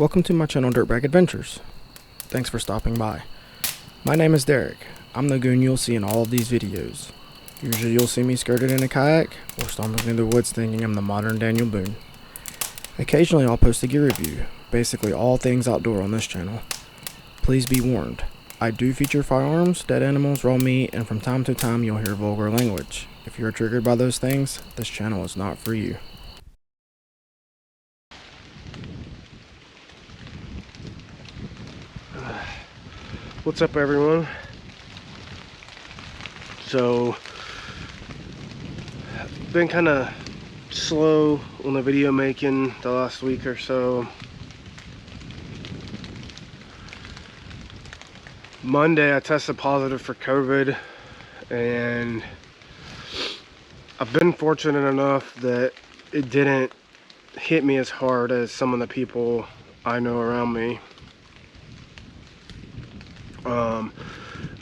Welcome to my channel Dirtbag Adventures. Thanks for stopping by. My name is Derek. I'm the goon you'll see in all of these videos. Usually you'll see me skirted in a kayak or stomping through the woods thinking I'm the modern Daniel Boone. Occasionally I'll post a gear review, basically all things outdoor on this channel. Please be warned, I do feature firearms, dead animals, raw meat, and from time to time you'll hear vulgar language. If you're triggered by those things, this channel is not for you. What's up, everyone? So, been kind of slow on the video making the last week or so. Monday I tested positive for COVID, and I've been fortunate enough that it didn't hit me as hard as some of the people I know around me.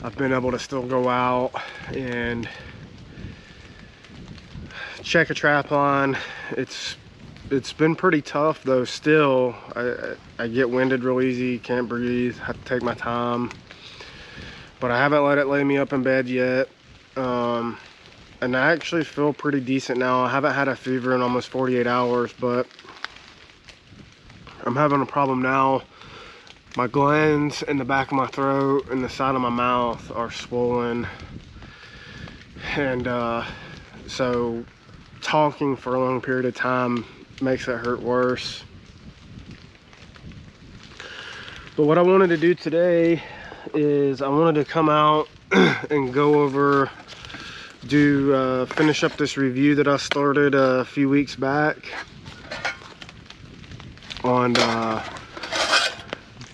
I've been able to still go out and check a trap line. It's been pretty tough though. Still, I get winded real easy, can't breathe, have to take my time. But I haven't let it lay me up in bed yet. And I actually feel pretty decent now. I haven't had a fever in almost 48 hours, but I'm having a problem now. My glands in the back of my throat and the side of my mouth are swollen, and so talking for a long period of time makes it hurt worse. But what I wanted to do today is I wanted to come out and go over, finish up this review that I started a few weeks back on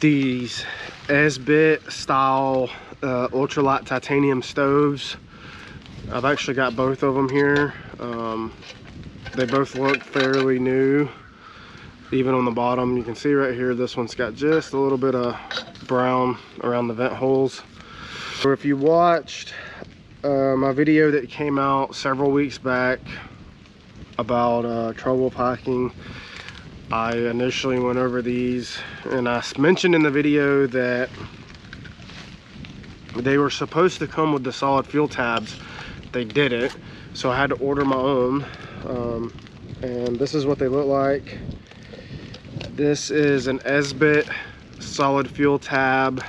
these Esbit style ultralight titanium stoves. I've actually got both of them here. They both look fairly new. Even on the bottom, you can see right here, this one's got just a little bit of brown around the vent holes. So if you watched my video that came out several weeks back about trouble packing, I initially went over these, and I mentioned in the video that they were supposed to come with the solid fuel tabs. They didn't, so I had to order my own. And this is what they look like. This is an Esbit solid fuel tab.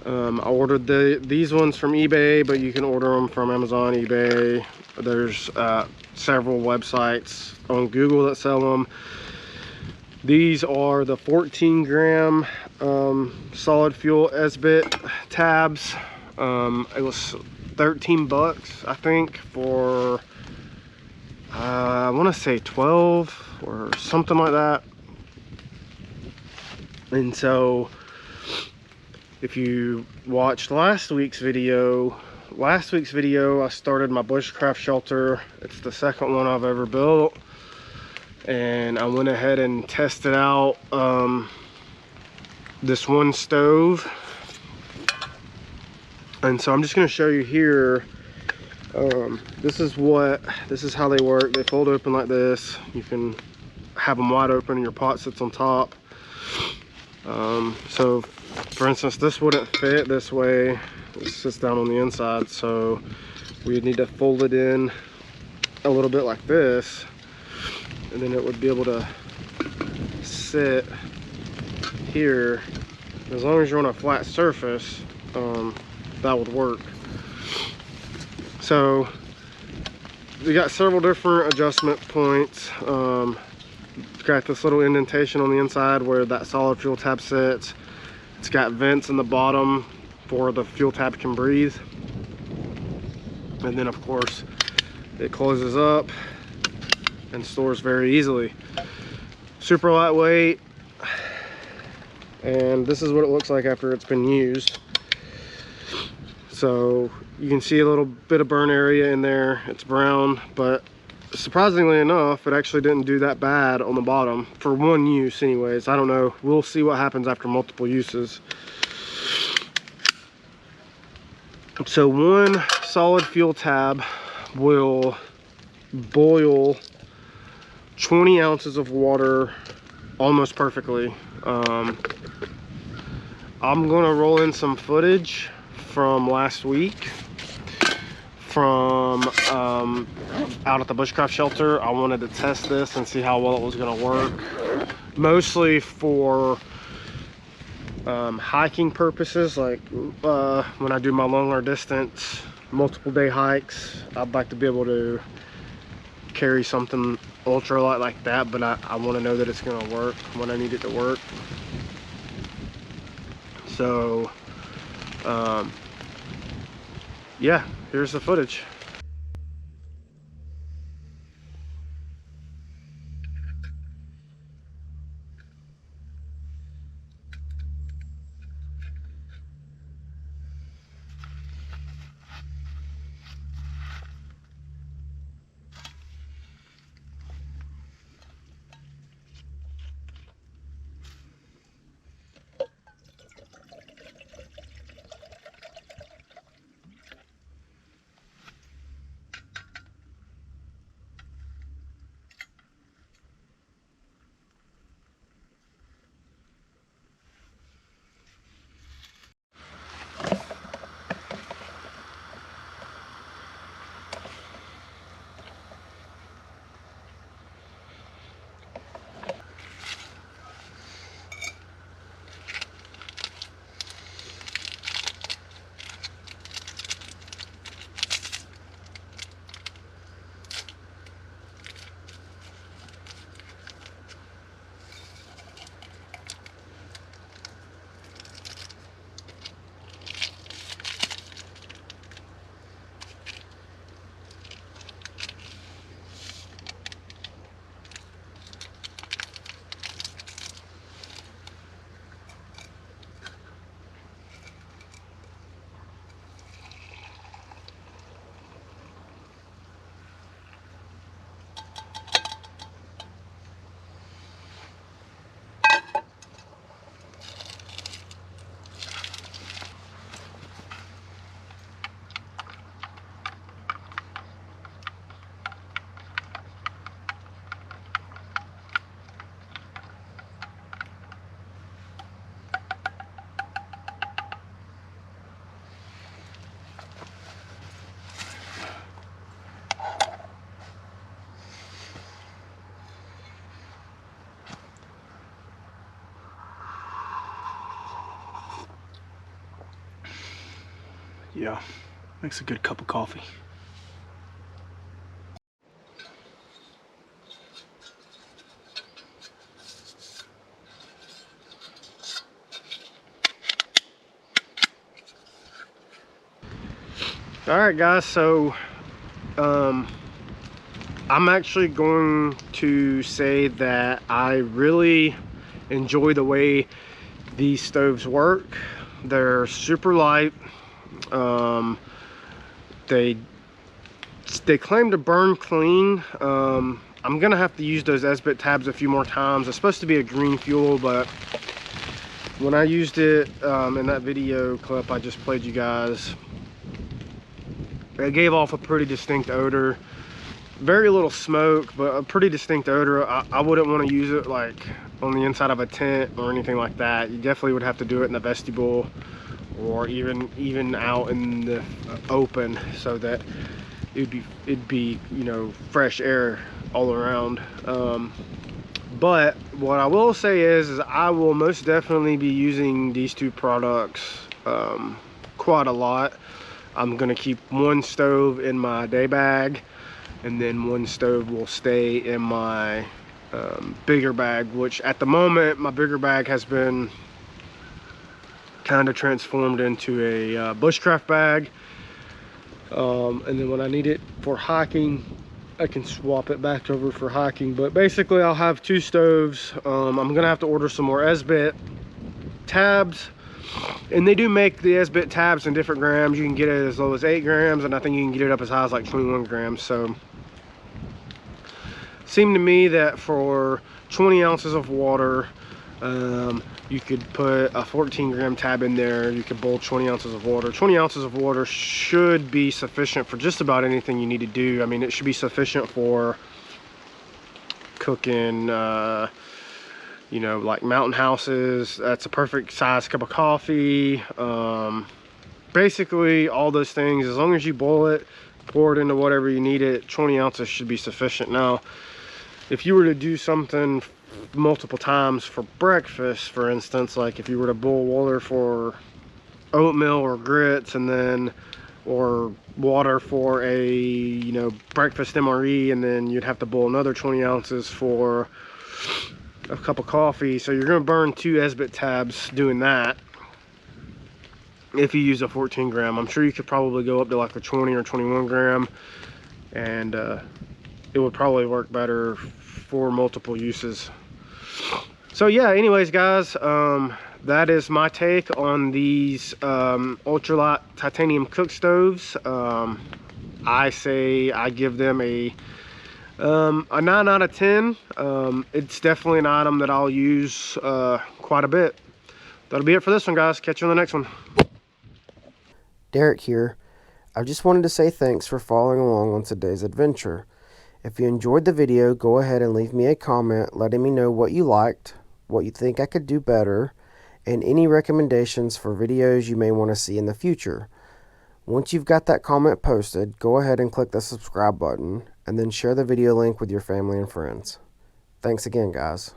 I ordered these ones from eBay, but you can order them from Amazon, eBay. There's several websites on Google that sell them. These are the 14 gram solid fuel Esbit tabs. It was 13 bucks, I think, for I want to say 12 or something like that. And so if you watched last week's video, I started my bushcraft shelter. It's the second one I've ever built, and I went ahead and tested out this one stove. And so I'm just going to show you here. This is how they work. They fold open like this. You can have them wide open and your pot sits on top. So for instance, this wouldn't fit this way. It sits down on the inside, so we'd need to fold it in a little bit like this, and then it would be able to sit here. As long as you're on a flat surface, that would work. So we got several different adjustment points. Got this little indentation on the inside where that solid fuel tab sits. It's got vents in the bottom for the fuel tab can breathe, and then of course it closes up and stores very easily. Super lightweight, and this is what it looks like after it's been used. So you can see a little bit of burn area in there. It's brown, but surprisingly enough, it actually didn't do that bad on the bottom for one use anyways. I don't know, we'll see what happens after multiple uses. So one solid fuel tab will boil 20 ounces of water almost perfectly. I'm gonna roll in some footage from last week from out at the bushcraft shelter. I wanted to test this and see how well it was gonna work, mostly for hiking purposes, like when I do my longer distance multiple day hikes. I'd like to be able to carry something ultralight like that, but I want to know that it's going to work when I need it to work. So yeah, here's the footage. Yeah, makes a good cup of coffee. All right, guys, so I'm actually going to say that I really enjoy the way these stoves work. They're super light. They claim to burn clean. I'm gonna have to use those Esbit tabs a few more times. It's supposed to be a green fuel, but when I used it in that video clip I just played you guys, it gave off a pretty distinct odor. Very little smoke, but a pretty distinct odor. I wouldn't want to use it like on the inside of a tent or anything like that. You definitely would have to do it in the vestibule, or even out in the open, so that it'd be you know, fresh air all around. But what I will say is I will most definitely be using these two products quite a lot. I'm gonna keep one stove in my day bag, and then one stove will stay in my bigger bag, which at the moment my bigger bag has been kind of transformed into a bushcraft bag. And then when I need it for hiking, I can swap it back over for hiking. But basically I'll have two stoves. I'm gonna have to order some more Esbit tabs, and they do make the Esbit tabs in different grams. You can get it as low as 8 grams, and I think you can get it up as high as like 21 grams. So it seemed to me that for 20 ounces of water, you could put a 14-gram tab in there. You could boil 20 ounces of water. 20 ounces of water should be sufficient for just about anything you need to do. I mean, it should be sufficient for cooking you know, like mountain houses. That's a perfect size cup of coffee. Basically all those things, as long as you boil it, pour it into whatever you need it, 20 ounces should be sufficient. Now, if you were to do something multiple times for breakfast, for instance, like if you were to boil water for oatmeal or grits, and then or water for a, you know, breakfast MRE, and then you'd have to boil another 20 ounces for a cup of coffee. So you're going to burn 2 Esbit tabs doing that. If you use a 14 gram, I'm sure you could probably go up to like a 20 or 21 gram, and it would probably work better for multiple uses. So yeah, anyways guys, that is my take on these ultralight titanium cook stoves. I say I give them a 9 out of 10. It's definitely an item that I'll use quite a bit. That'll be it for this one, guys. Catch you on the next one. Derek here. I just wanted to say thanks for following along on today's adventure. If you enjoyed the video, go ahead and leave me a comment letting me know what you liked, what you think I could do better, and any recommendations for videos you may want to see in the future. Once you've got that comment posted, go ahead and click the subscribe button, and then share the video link with your family and friends. Thanks again, guys.